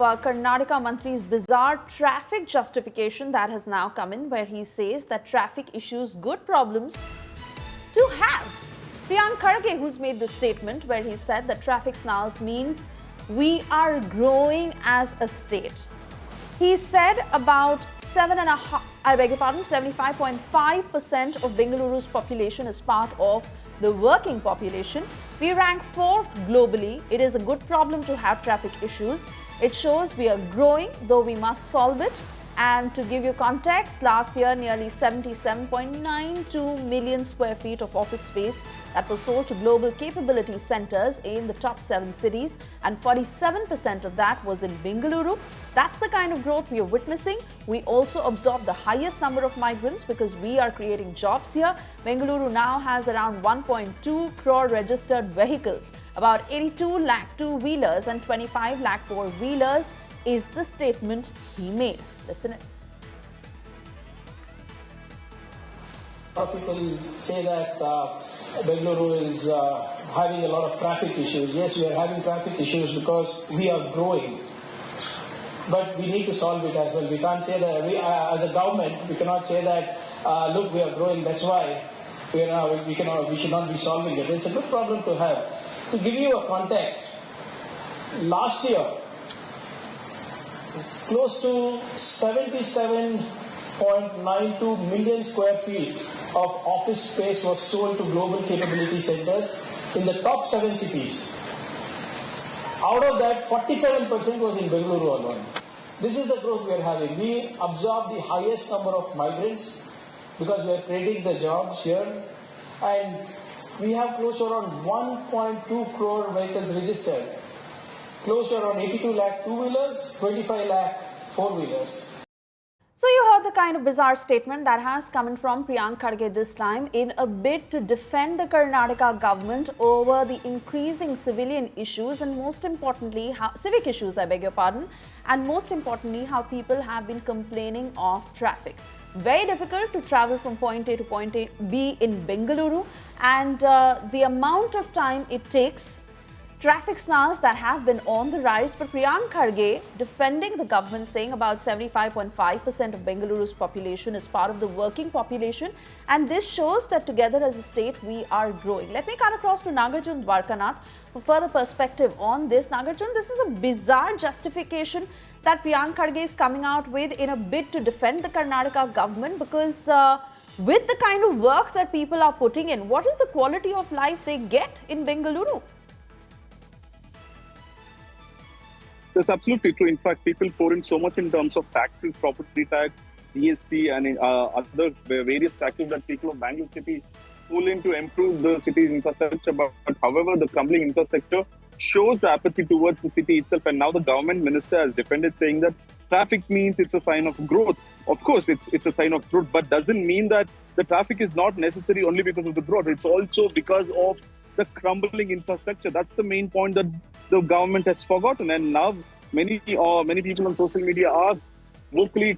Karnataka Mantri's bizarre traffic justification that has now come in, where he says that traffic issues good problems to have. Priyank Kharge, who's made this statement, where he said that traffic snarls means we are growing as a state. He said about 75.5% of Bengaluru's population is part of the working population. We rank 4th globally. It is a good problem to have traffic issues. It shows we are growing, though we must solve it. And to give you context, last year nearly 77.92 million square feet of office space that was sold to global capability centers in the top 7 cities, and 47% of that was in Bengaluru. That's the kind of growth we are witnessing. We also absorb the highest number of migrants because we are creating jobs here. Bengaluru now has around 1.2 crore registered vehicles, about 82 lakh two-wheelers and 25 lakh four-wheelers is the statement he made. Listen in. A lot of people say that Bengaluru is having a lot of traffic issues. Yes, we are having traffic issues because we are growing. But we need to solve it as well. We can't say that, as a government, we cannot say that, look, we are growing, that's why we should not be solving it. It's a good problem to have. To give you a context, last year, close to 77.92 million square feet of office space was sold to global capability centers in the top 7 cities. Out of that, 47% was in Bengaluru alone. This is the growth we are having. We absorb the highest number of migrants because we are creating the jobs here, and we have close to around 1.2 crore vehicles registered. Close to around 82 lakh two-wheelers, 25 lakh four-wheelers. So you heard the kind of bizarre statement that has come in from Priyank Kharge this time in a bid to defend the Karnataka government over the increasing civilian issues and most importantly, civic issues, I beg your pardon, and most importantly, how people have been complaining of traffic. Very difficult to travel from point A to point B in Bengaluru, and the amount of time it takes, traffic snarls that have been on the rise. But Priyank Kharge defending the government, saying about 75.5% of Bengaluru's population is part of the working population, and this shows that together as a state we are growing. Let me cut across to Nagarjun Dwarkanath for further perspective on this. Nagarjun, this is a bizarre justification that Priyank Kharge is coming out with in a bid to defend the Karnataka government, because with the kind of work that people are putting in, what is the quality of life they get in Bengaluru? That's absolutely true. In fact, people pour in so much in terms of taxes, property tax, GST, and other various taxes that people of Bangalore city pull in to improve the city's infrastructure. But however, the crumbling infrastructure shows the apathy towards the city itself. And now the government minister has defended, saying that traffic means it's a sign of growth. Of course, it's a sign of growth, but doesn't mean that the traffic is not necessary only because of the growth. It's also because of the crumbling infrastructure. That's the main point that the government has forgotten, and now many people on social media are vocally